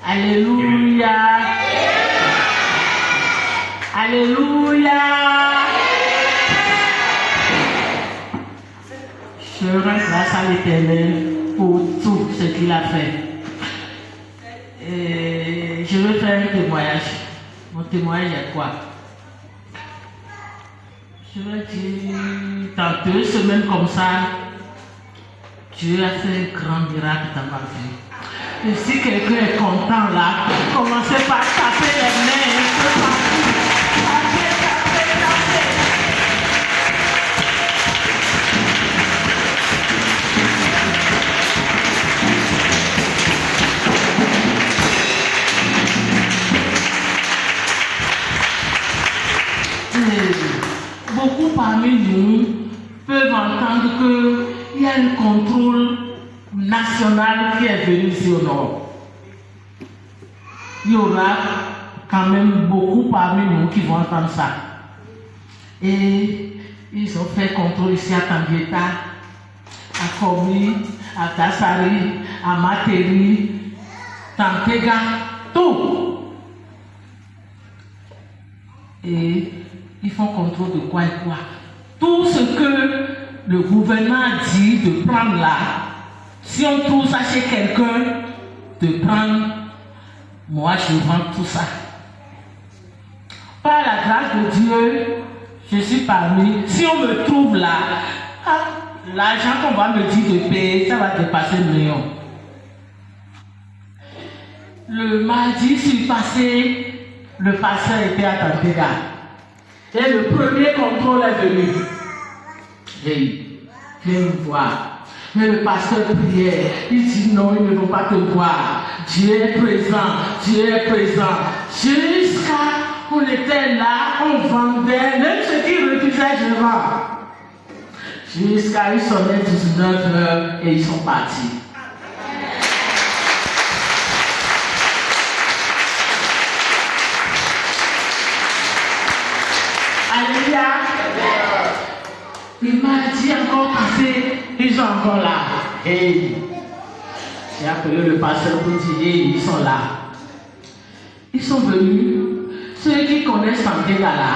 Alléluia. Alléluia. Je rends grâce à l'Éternel pour tout ce qu'il a fait. Et je veux faire un témoignage. Mon témoignage est quoi? Je veux dire, dans 2 semaines comme ça, Dieu a fait un grand miracle dans ma vie. Et si quelqu'un est content là, commencez par taper les mains un peu partout. Taper, taper, taper. Et beaucoup parmi nous peuvent entendre qu'il y a un contrôle national qui est venu ici au nord. Il y aura quand même beaucoup parmi nous qui vont entendre ça. Et ils ont fait contrôle ici à Tambieta, à Komi, à Tassari, à Materi, Tantega, tout. Et ils font contrôle de quoi et quoi. Tout ce que le gouvernement dit de prendre là, si on trouve ça chez quelqu'un, de prendre, moi je vends tout ça. Par la grâce de Dieu, je suis parmi. Si on me trouve là, l'argent qu'on va me dire de payer, ça va dépasser 1 million. Le mardi, je suis passé, le pasteur était à Tantega. Et le premier contrôle est venu. Hey, viens me voir. Mais le pasteur priait. Il dit non, ils ne vont pas te voir. Dieu est présent. Dieu est présent. Jusqu'à on était là, on vendait. Même ceux qui refusaient, je vends. Jusqu'à il sonnait 19h et ils sont partis. Alléluia. Il m'a dit encore passé, ils sont encore là. Et j'ai appelé le pasteur pour dire, ils sont là. Ils sont venus. Ceux qui connaissent Tantega là,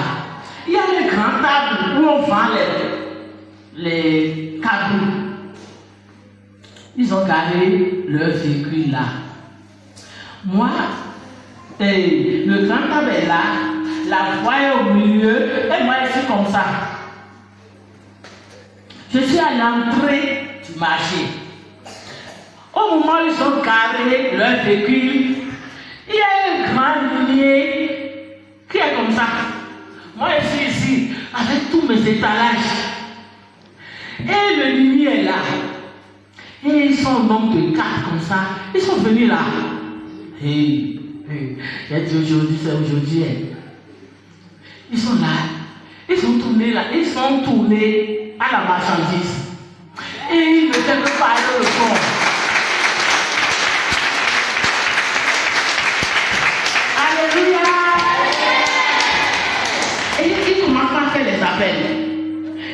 il y a une grande table où on vend les cadeaux. Ils ont garé leur véhicule là. Moi, le grand table est là, la voie est au milieu, et moi je suis comme ça. Je suis à l'entrée du marché. Au moment où ils ont garé leur véhicule, il y a un grand linier qui est comme ça. Moi je suis ici avec tous mes étalages. Et le linier est là. Et ils sont au nombre de 4 comme ça. Ils sont venus là. Hey, j'ai dit aujourd'hui, c'est aujourd'hui. Ils sont là. Ils sont tournés là. Ils sont tournés à la marchandise. Et ils ne font que parler au fond. Alléluia. Et ils commencent à faire les appels.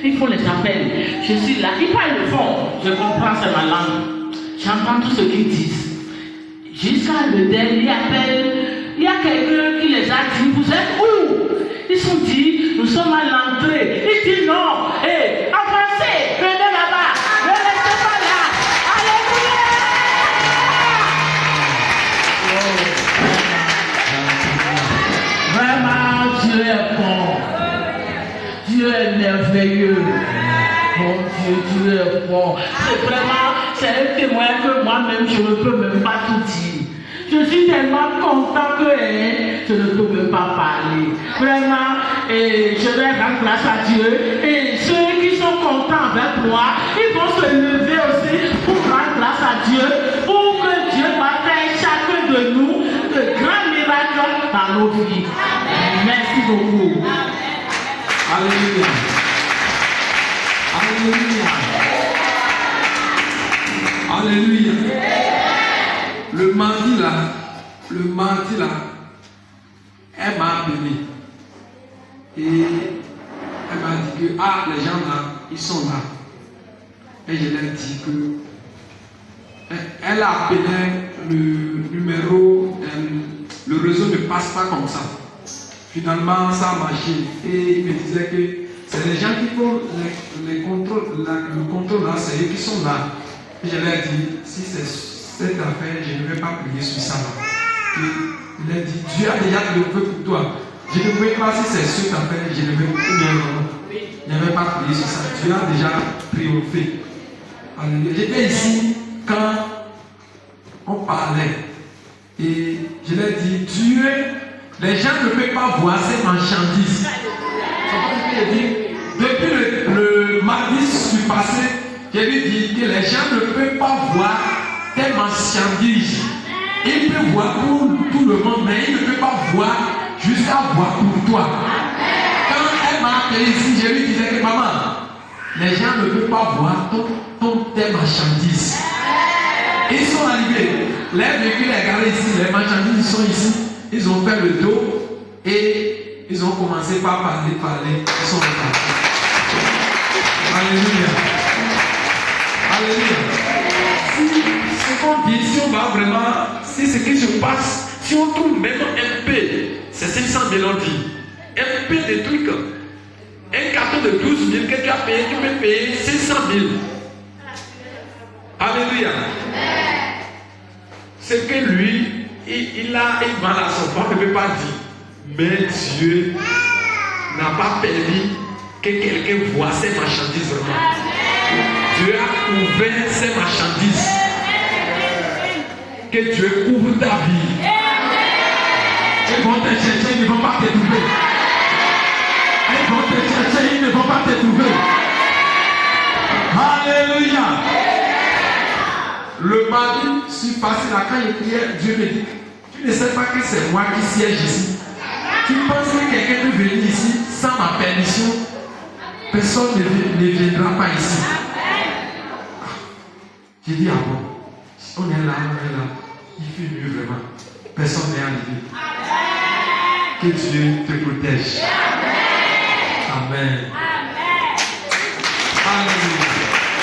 Ils font les appels. Je suis là. Ils parlent le fond. Je comprends, c'est ma langue. J'entends tout ce qu'ils disent. Jusqu'à le dernier appel, il y a quelqu'un qui les a dit, vous êtes où? Ils sont dit, nous sommes à l'entrée. Ils disent non. Hé, avancez, venez là-bas. Ne restez pas là. Alléluia. Oh. Vraiment, Dieu est bon. Dieu est merveilleux. Mon Dieu, Dieu est bon. C'est vraiment, c'est un témoin que moi-même, je ne peux même pas tout dire. Je suis tellement content que je ne peux même pas parler. Vraiment, je vais rendre grâce à Dieu. Et ceux qui sont contents avec moi, ils vont se lever aussi pour rendre grâce à Dieu, pour que Dieu va faire chacun de nous de grands miracles dans nos vies. Merci beaucoup. Alléluia. Alléluia. Alléluia. Le mardi là, elle m'a appelé. Et elle m'a dit que les gens là, ils sont là. Et je leur ai dit que elle a appelé le numéro passe pas comme ça. Finalement, ça a marché. Et il me disait que c'est les gens qui font le contrôle là, c'est eux qui sont là. Et je leur ai dit, si c'est cette affaire, je ne vais pas prier sur ça. Et il a dit, Dieu a déjà triomphé pour toi. Je ne pouvais pas, si c'est cette affaire, je ne vais pas prier sur ça. Dieu a déjà triomphé. Alléluia. J'étais ici quand on parlait. Et je leur ai dit, Dieu, les gens ne peuvent pas voir ces marchandises. Depuis le mardi surpassé, je lui dis que les gens ne peuvent pas voir tes marchandises. Ils peuvent voir pour tout le monde, mais ils ne peuvent pas voir jusqu'à voir pour toi. Quand elle m'a appelé ici, je lui disais que maman, les gens ne peuvent pas voir tes marchandises. Ils sont arrivés, les véhicules sont garés ici, les marchandises sont ici, ils ont fait le dos et ils ont commencé par parler, ils sont repartis. Alléluia. Alléluia. Ce qu'on dit, si on va vraiment, si ce qui se passe, si on trouve même un P, c'est 500 000 on dit. Un P de trucs. Un carton de 12 000 que tu as payé, tu peux payer 500 000. Alléluia. C'est que lui, il va à son fond, ne peut pas dire. Mais Dieu n'a pas permis que quelqu'un voit ces marchandises vraiment. Dieu a ouvert ces marchandises. Que Dieu ouvre ta vie. Ils vont te chercher, ils ne vont pas te trouver. Ils vont te chercher, ils ne vont pas te trouver. Alléluia. Le mardi, je suis passé là quand il priait, Dieu me dit, tu ne sais pas que c'est moi qui siège ici. Tu penses que quelqu'un peut venir ici sans ma permission? Personne ne viendra pas ici. J'ai dit, ah bon, on est là. Il fait mieux vraiment. Personne n'est arrivé. Que Dieu te protège. Amen. Alléluia.